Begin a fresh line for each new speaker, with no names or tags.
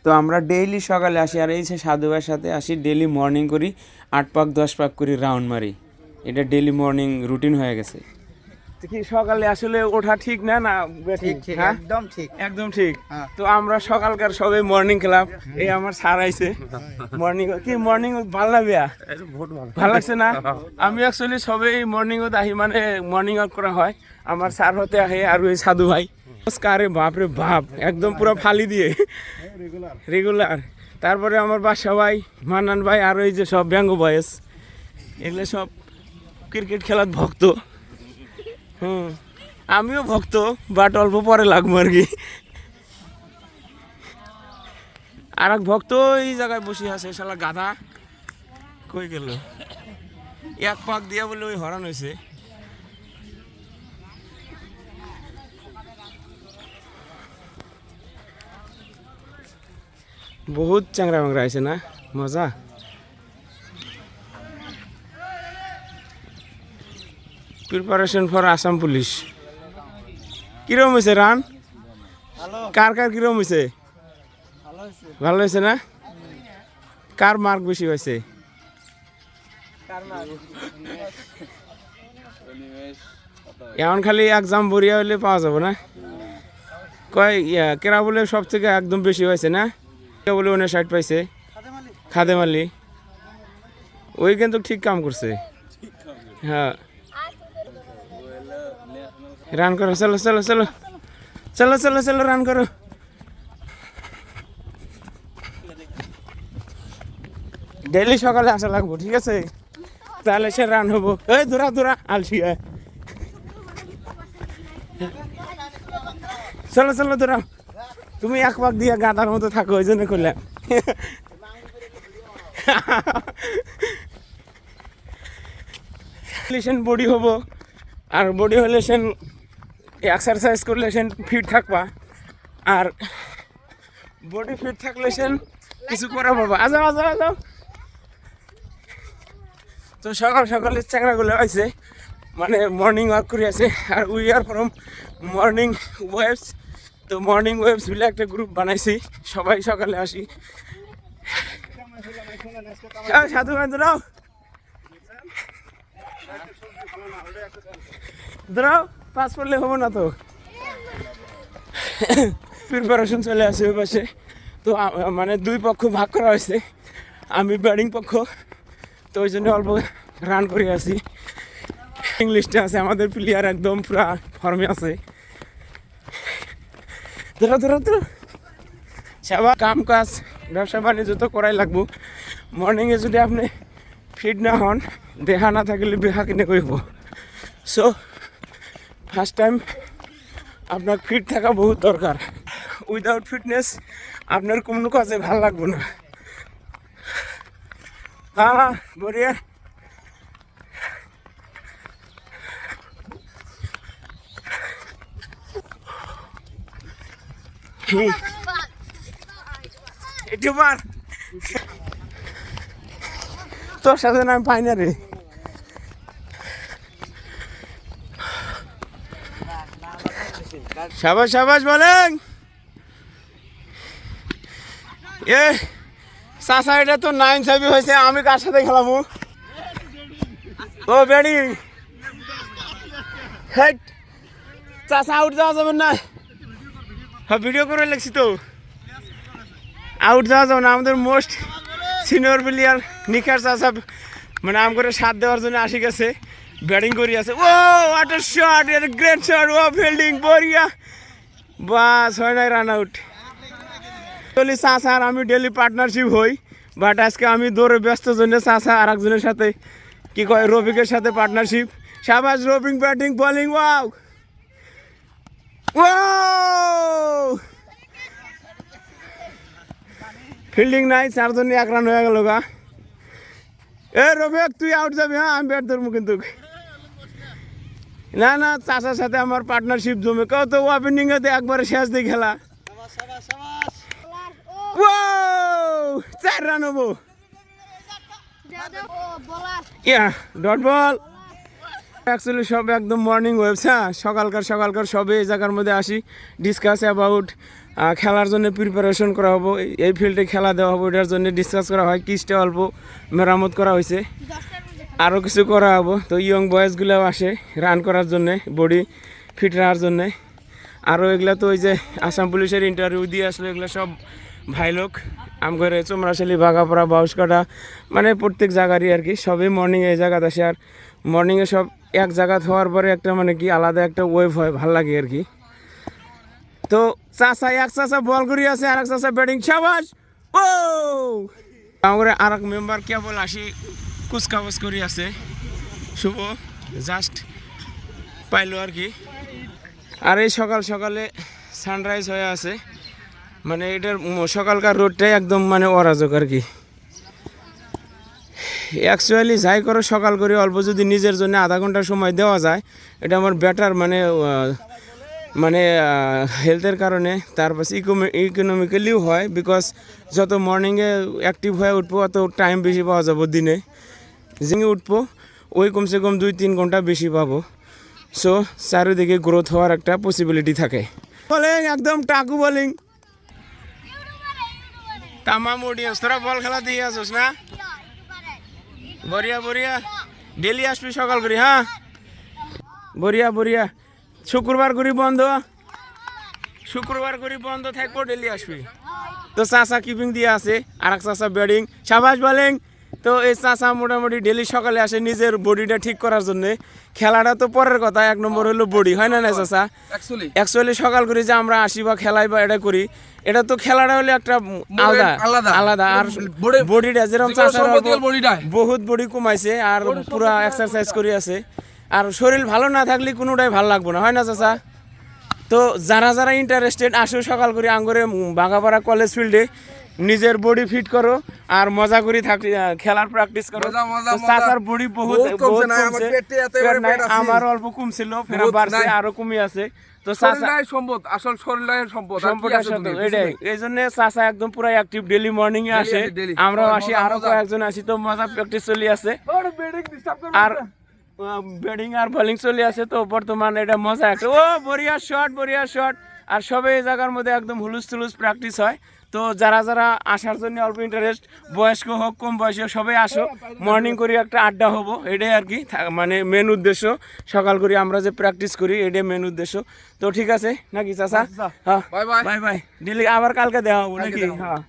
তো আমরা ডেইলি সকালে আসি, আর এই যে সাধু ভাইয়ের সাথে আসি, ডেইলি মর্নিং করি, 8 পাক 10 পাক করি রাউন্ড মারি। এটা ডেইলি মর্নিং রুটিন হয়ে গেছে। কি সকালে আসলে ওঠা ঠিক না না?
ঠিক ঠিক
হ্যাঁ?
একদম ঠিক।
একদম ঠিক।
হ্যাঁ।
তো আমরা সকালকার সবাই মর্নিং ক্লাব, এই আমার স্যার আইছে মর্নিং। কি মর্নিং ভালো লাগে? ভালো লাগছে না? আমি অ্যাকচুয়ালি সবাই মর্নিং আহি, মানে মর্নিং ওয়াক করা হয়। আমার স্যার হতে আহে আর ওই সাধু ভাই কারে বাপরে বাপ একদম পুরো ফালি দিয়ে রেগুলার। তারপরে আমার বাসা ভাই, মান্নান ভাই, আর ওই যে সব ব্যঙ্গ বয়েস, এগুলো সব ক্রিকেট খেলার ভক্ত। আমিও ভক্ত, বাট অল্প পরে লাগবো আর কি। আর এক ভক্ত এই জায়গায় বসে আছে, শালা গাধা কই গেল? এক পাক দিয়া বলে ওই হরান হয়েছে। বহুত চাংরা মাংরা আছে না, মজা। Preparation for Assam police. কিরম হয়েছে রান? কার কার কিরম হয়েছে? ভালো হয়েছে না? কার মার্ক বেশি হয়েছে? এখন খালি এক্সাম বরিয়া হলে পাওয়া যাবে না? কয় কেরা বলে সব থেকে একদম বেশি হয়েছে না? কে বলে 59 পাইছে? খাদেম আলী। ওই কিন্তু ঠিক কাম করছে। হ্যাঁ, রান করো, চলো চলো চলো চলো চলো চলো রান করো। ডেইলি সকালে আসা লাগবো, ঠিক আছে? তাহলে সে রান হবো। এই দৌড়া দৌড়া আলসিয়া, চলো চলো দৌড়াও। তুমি এক পাক দিয়ে গাদার মতো থাকো, ওই জন্য করলাম। বডি হবো, আর বডি হলে সেন এক্সারসাইজ করলে সেন ফিট থাকবা, আর বডি ফিট থাকলে সেন কিছু করা পারবা। আজাও আজাও আজাও। তো সকাল সকালের চ্যাংরাগুলো হয়েছে, মানে মর্নিং ওয়াক করে আছে, আর we are from morning waves. তো মর্নিং ওয়েভস বলে একটা গ্রুপ বানাইছি, সবাই সকালে আসি। সাধু ভাই দাঁড়াও দাঁড়াও, পাস পড়লে হবো না তো। প্রিপারেশন চলে আসে ওই পাশে। তো মানে দুই পক্ষ ভাগ করা হয়েছে, আমি ব্যাটিং পক্ষ, তো ওই জন্য অল্প রান করে আসি। ইংলিশটা আছে, আমাদের প্লেয়ার একদম পুরা ফর্মে আছে। ধরো ধরো ধরো, সেবা কাম কাজ ব্যবসা বাণিজ্য তো করাই লাগবো। মর্নিংয়ে যদি আপনি ফিট না হন, দেহা না থাকলে বেহা কিনে করব। সো ফার্স্ট টাইম আপনার ফিট থাকা বহুত দরকার। উইদাউট ফিটনেস আপনার কোনো কাজে ভাল লাগবে না। হ্যাঁ বড়িয়া। একটু মার, তোর সাথে না আমি পাই না রে। সাবাস সাবাস বলেন। এ চাষা, এটা তো 9 সাবি হয়েছে, আমি কার সাথে খেলাবো? ও বেড়ি হেট, চাষা আউট যাওয়া যাবে না। হ্যাঁ ভিডিও করে লাগছি তো, আউট যাওয়া যাবে না। আমাদের মোস্ট সিনিয়র প্লেয়ার নিখার চাষা মানে আম করে সাথ দেওয়ার জন্য আসি গেছে, ব্যাটিং করি আছে। ও হোয়াট আ শট, এর গ্রেট শট, ও ফিল্ডিং বরিয়া, বাস হয় নাই, রান আউট। চলি চাষা আর আমি ডেলি পার্টনারশিপ হই, বাট আজকে আমি দৌড়ে ব্যস্ত জন্য চাষা আর একজনের সাথে কি কয় রফিকের সাথে পার্টনারশিপ। সাবাস Rafiq, batting bowling, wow wow, fielding নাই, 4 জনে 1 রান হয়ে গেল গা। এ রফিক তুই আউট যাবি, হ্যাঁ আমি ব্যাট ধরবো কিন্তু। না না, চাষার সাথে আমার পার্টনারশিপ জমে, কত ওপেনিং এতে একবারে শেষ দিয়ে খেলা। 4 রান হবো। ইয়া ডট বল। অ্যাকচুয়ালি সব একদম মর্নিং ওয়েভস। হ্যাঁ সকালকার সবে এই জায়গার মধ্যে আসি, ডিসকাস অ্যাবাউট খেলার জন্য প্রিপারেশন করা হবো, এই ফিল্ডে খেলা দেওয়া হবে, ওটার জন্য ডিসকাস করা হয়। কিসটা অল্প মেরামত করা হয়েছে, আরও কিছু করা হবো। তো ইয়ং বয়েজগুলোও আসে রান করার জন্যে, বডি ফিট রাখার জন্যে। আরও এগুলা তো ওই যে আসাম পুলিশের ইন্টারভিউ দিয়ে আসলে এগুলো সব ভাই লোক আমগরে চমড়াশালী, বাঘাপাড়া, বাউসকাটা, মানে প্রত্যেক জায়গারই আর কি। সবই মর্নিংয়ে এই জায়গাতে আসে। আর মর্নিংয়ে সব এক জায়গা হওয়ার পরে একটা মানে কি আলাদা একটা ওয়েভ হয়, ভাল লাগে আর কি। তো চাষা এক চাষা বল করি আছে, আর এক চাষা ব্যাটিং, সাবাস ও আমার আর এক মেম্বার কেবল আসি কুচকাওয়াজ করি আছে, শুভ জাস্ট পাইলো আর কি। আর এই সকাল সকালে সানরাইজ হয়ে আছে, মানে এটার সকালকার রোডটাই একদম মানে অরাজক আর কি। অ্যাকচুয়ালি যাই করো সকাল করে অল্প যদি নিজের জন্য আধা ঘন্টা সময় দেওয়া যায়, এটা আমার বেটার, মানে মানে হেলথের কারণে। তারপর ইকোনমিক্যালিও হয়, বিকজ যত মর্নিংয়ে অ্যাক্টিভ হয়ে উঠবো অত টাইম বেশি পাওয়া যাবো দিনে। জিঙে উঠবো ওই কমসে কম 2-3 ঘন্টা বেশি পাবো। সো চারিদিকে গ্রোথ হওয়ার একটা পসিবিলিটি থাকে। বলিং একদম টাকু বলিং, তামাম অডিয়েন্স। তোরা বল খেলা দিয়ে আসোস না? বরিয়া বরিয়া, ডেলি আসবি সকাল করি, হ্যাঁ বরিয়া বরিয়া। শুক্রবার করি বন্ধ, শুক্রবার করি বন্ধ থাকবো, ডেলি আসবি। তো চাষা কিপিং দিয়ে আছে, আর এক চাষা ব্যাটিং, সাবাস বলিং। তো এই চাষা মোটামুটি ডেলি সকালে আসে নিজের বডিটা ঠিক করার জন্য। খেলাটা তো পরের কথা, 1 নম্বর হলো বডি, হয় না না চাষা? অ্যাকচুয়ালি সকাল করে যে আমরা আসি বা খেলাই বা এটা করি, এটা তো খেলাটা হলে একটা আলাদা আলাদা। আর বডিটা যেরকম চাষা বহুত বডি কমাইছে আর পুরা এক্সারসাইজ করে আছে। আর শরীর ভালো না থাকলে কোনোটাই ভালো লাগবে না, হয় না চাষা? তো যারা যারা ইন্টারেস্টেড আসো সকাল করে আঙ্গরে বাঘাপাড়া কলেজ ফিল্ডে, নিজের বডি ফিট করো আর মজা করে থাক, খেলার প্র্যাকটিস করো। চাচার বডি বহুত আমার অল্প কমছিল, বাড়ছে আরো কমে আছে। তো
সম্পদ, আসল শরীরের সম্পদ,
এই জন্য চাচা একদম পুরো অ্যাক্টিভ, ডেলি মর্নিং এ আসে, আমরাও আসি, আরো কয়েকজন আসি। তো মজা প্র্যাকটিস চলে আছে, আর ব্যাটিং আর বোলিং চলে আছে। তো বর্তমানে এটা মজা একটা, ও বড়িয়া শট, বড়িয়া শট। আর সবে এই জায়গার মধ্যে একদম হুলুস তুলুস প্র্যাকটিস হয়। তো যারা যারা আসার জন্য অল্প ইন্টারেস্ট, বয়স্ক হোক কম বয়সী হোক, সবাই আসো, মর্নিং করে একটা আড্ডা হবো, এটাই আর কি মানে মেন উদ্দেশ্য। সকাল করে আমরা যে প্র্যাকটিস করি এটাই মেন উদ্দেশ্য। তো ঠিক আছে নাকি চাচা? হ্যাঁ, বাই বাই, ডেলি আবার কালকে দেওয়া হবো নাকি? হ্যাঁ।